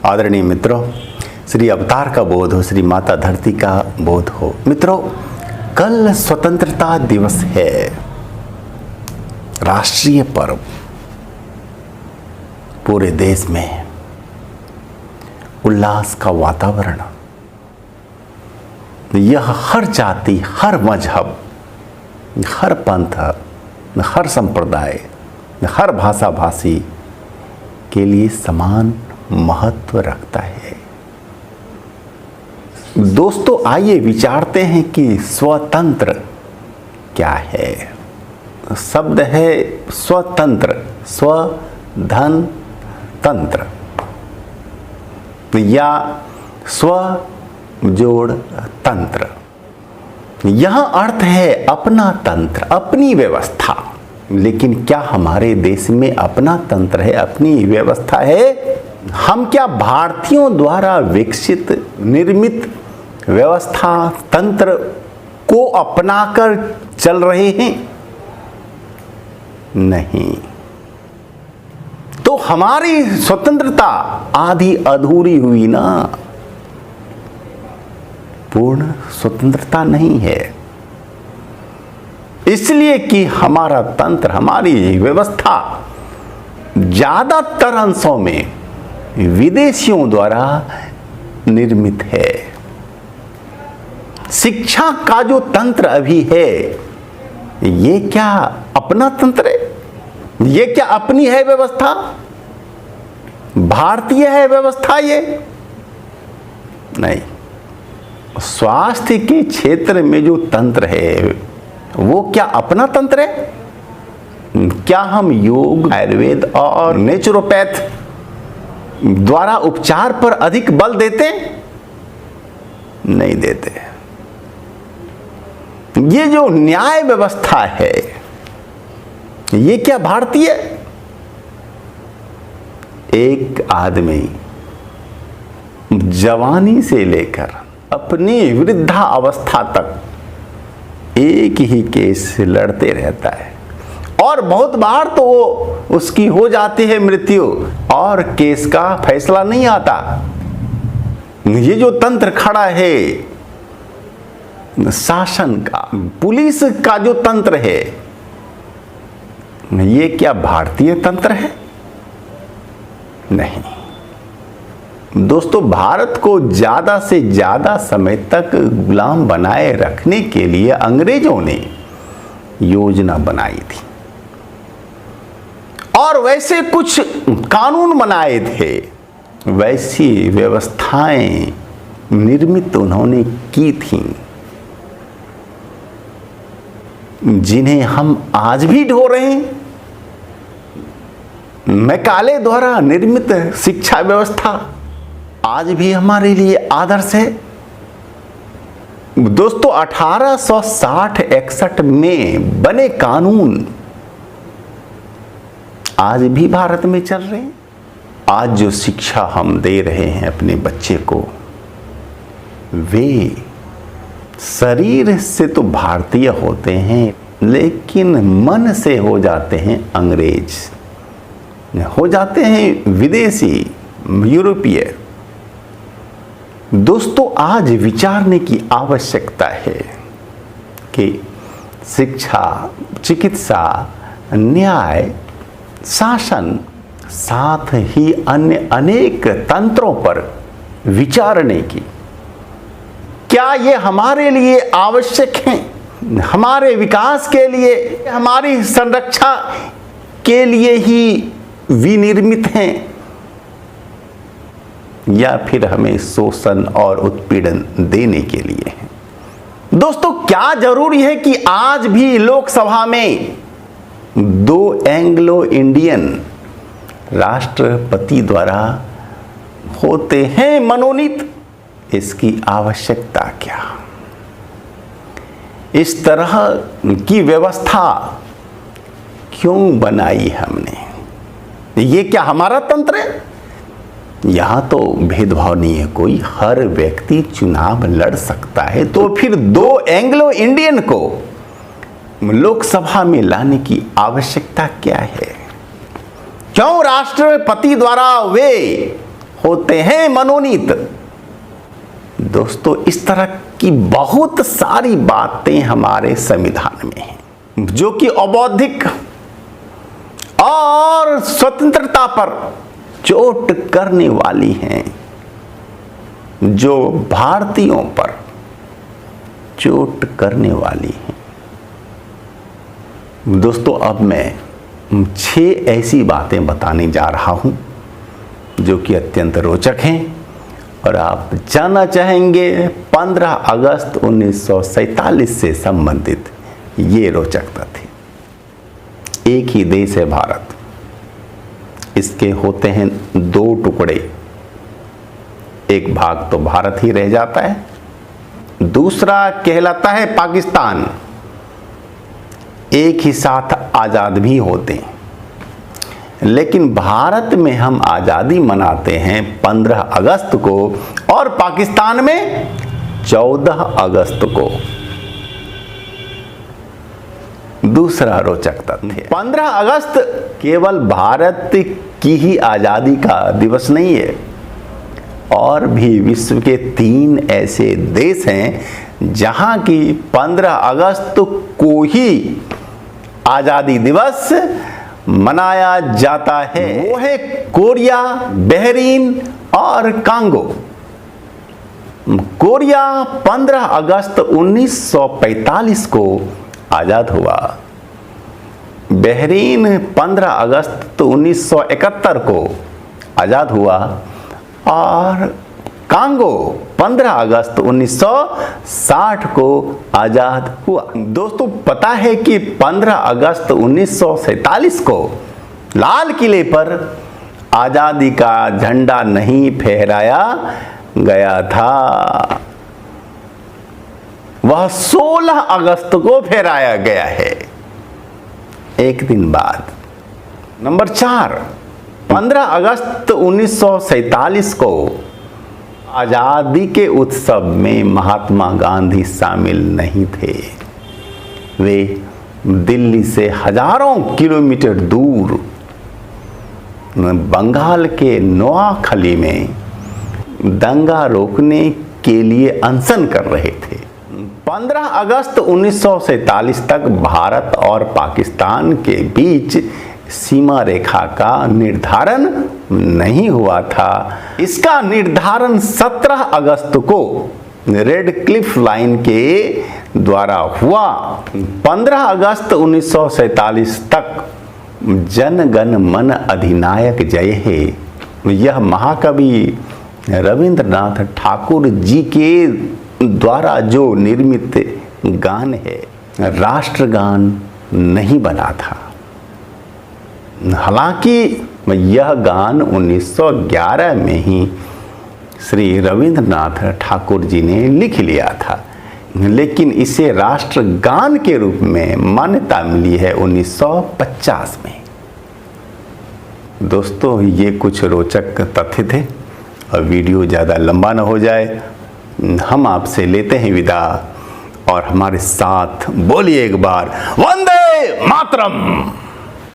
आदरणीय मित्रों, श्री अवतार का बोध हो, श्री माता धरती का बोध हो। मित्रों, कल स्वतंत्रता दिवस है, राष्ट्रीय पर्व। पूरे देश में उल्लास का वातावरण। यह हर जाति, हर मजहब, हर पंथ, हर संप्रदाय, हर भाषा भाषी के लिए समान महत्व रखता है। दोस्तों, आइए विचारते हैं कि स्वतंत्र क्या है। शब्द है स्वतंत्र, स्व धन तंत्र या स्व जोड़ तंत्र। यह अर्थ है अपना तंत्र, अपनी व्यवस्था। लेकिन क्या हमारे देश में अपना तंत्र है, अपनी व्यवस्था है? हम क्या भारतीयों द्वारा विकसित निर्मित व्यवस्था तंत्र को अपनाकर चल रहे हैं? नहीं। तो हमारी स्वतंत्रता आधी अधूरी हुई ना, पूर्ण स्वतंत्रता नहीं है। इसलिए कि हमारा तंत्र, हमारी व्यवस्था ज्यादातर अंशों में विदेशियों द्वारा निर्मित है। शिक्षा का जो तंत्र अभी है, ये क्या अपना तंत्र है? ये क्या अपनी है व्यवस्था? भारतीय है व्यवस्था ये? नहीं। स्वास्थ्य के क्षेत्र में जो तंत्र है, वो क्या अपना तंत्र है? क्या हम योग, आयुर्वेद और नेचुरोपैथ द्वारा उपचार पर अधिक बल देते? नहीं देते। ये जो न्याय व्यवस्था है, ये क्या भारतीय? एक आदमी जवानी से लेकर अपनी वृद्धा अवस्था तक एक ही केस लड़ते रहता है, और बहुत बार तो वो उसकी हो जाती है मृत्यु और केस का फैसला नहीं आता। ये जो तंत्र खड़ा है शासन का, पुलिस का जो तंत्र है, ये क्या भारतीय तंत्र है? नहीं। दोस्तों, भारत को ज्यादा से ज्यादा समय तक गुलाम बनाए रखने के लिए अंग्रेजों ने योजना बनाई थी और वैसे कुछ कानून बनाए थे, वैसी व्यवस्थाएं निर्मित उन्होंने की थीं, जिन्हें हम आज भी ढो रहे हैं। मैकाले द्वारा निर्मित शिक्षा व्यवस्था आज भी हमारे लिए आदर्श है। दोस्तों, 1860-61 में बने कानून आज भी भारत में चल रहे हैं। आज जो शिक्षा हम दे रहे हैं अपने बच्चे को, वे शरीर से तो भारतीय होते हैं, लेकिन मन से हो जाते हैं अंग्रेज, हो जाते हैं विदेशी, यूरोपीय। दोस्तों, आज विचारने की आवश्यकता है कि शिक्षा, चिकित्सा, न्याय, शासन, साथ ही अन्य अनेक तंत्रों पर विचारने की। क्या ये हमारे लिए आवश्यक हैं? हमारे विकास के लिए, हमारी संरक्षा के लिए ही विनिर्मित हैं, या फिर हमें शोषण और उत्पीड़न देने के लिए है? दोस्तों, क्या जरूरी है कि आज भी लोकसभा में 2 एंग्लो इंडियन राष्ट्रपति द्वारा होते हैं मनोनीत? इसकी आवश्यकता क्या? इस तरह की व्यवस्था क्यों बनाई हमने? ये क्या हमारा तंत्र है? यहां तो भेदभाव नहीं है कोई, हर व्यक्ति चुनाव लड़ सकता है। तो फिर 2 एंग्लो इंडियन को लोकसभा में लाने की आवश्यकता क्या है? क्यों राष्ट्रपति द्वारा वे होते हैं मनोनीत। दोस्तों, इस तरह की बहुत सारी बातें हमारे संविधान में हैं जो कि अबौद्धिक और स्वतंत्रता पर चोट करने वाली हैं, जो भारतीयों पर चोट करने वाली हैं। दोस्तों, अब मैं 6 ऐसी बातें बताने जा रहा हूं जो कि अत्यंत रोचक हैं और आप जानना चाहेंगे 15 अगस्त 1947 से संबंधित ये रोचक तथ्य। एक ही देश है भारत, इसके होते हैं 2 टुकड़े, एक भाग तो भारत ही रह जाता है, दूसरा कहलाता है पाकिस्तान। एक ही साथ आज़ाद भी होते हैं, लेकिन भारत में हम आज़ादी मनाते हैं 15 अगस्त को और पाकिस्तान में 14 अगस्त को। दूसरा रोचक तथ्य, 15 अगस्त केवल भारत की ही आज़ादी का दिवस नहीं है, और भी विश्व के 3 ऐसे देश हैं जहां की 15 अगस्त को ही आज़ादी दिवस मनाया जाता है। वो है कोरिया, बहरीन और कांगो। कोरिया 15 अगस्त 1945 को आज़ाद हुआ, बहरीन 15 अगस्त 1971 को आज़ाद हुआ और कांगो 15 अगस्त 1960 को आज़ाद हुआ। दोस्तों, पता है कि 15 अगस्त 1947 को लाल किले पर आज़ादी का झंडा नहीं फहराया गया था, वह 16 अगस्त को फहराया गया है, एक दिन बाद। नंबर 4, 15 अगस्त 1947 को आज़ादी के उत्सव में महात्मा गांधी शामिल नहीं थे। वे दिल्ली से हजारों किलोमीटर दूर बंगाल के नोआखली में दंगा रोकने के लिए अनशन कर रहे थे। 15 अगस्त 1947 तक भारत और पाकिस्तान के बीच सीमा रेखा का निर्धारण नहीं हुआ था। इसका निर्धारण 17 अगस्त को रेड क्लिफ लाइन के द्वारा हुआ। 15 अगस्त 1947 तक जन गण मन अधिनायक जय हे, यह महाकवि रविंद्रनाथ ठाकुर जी के द्वारा जो निर्मित गान है, राष्ट्रगान नहीं बना था। हालांकि यह गान 1911 में ही श्री रविंद्रनाथ ठाकुर जी ने लिख लिया था, लेकिन इसे राष्ट्रगान के रूप में मान्यता मिली है 1950 में। दोस्तों, ये कुछ रोचक तथ्य थे और वीडियो ज़्यादा लंबा न हो जाए, हम आपसे लेते हैं विदा और हमारे साथ बोलिए एक बार, वंदे मातरम।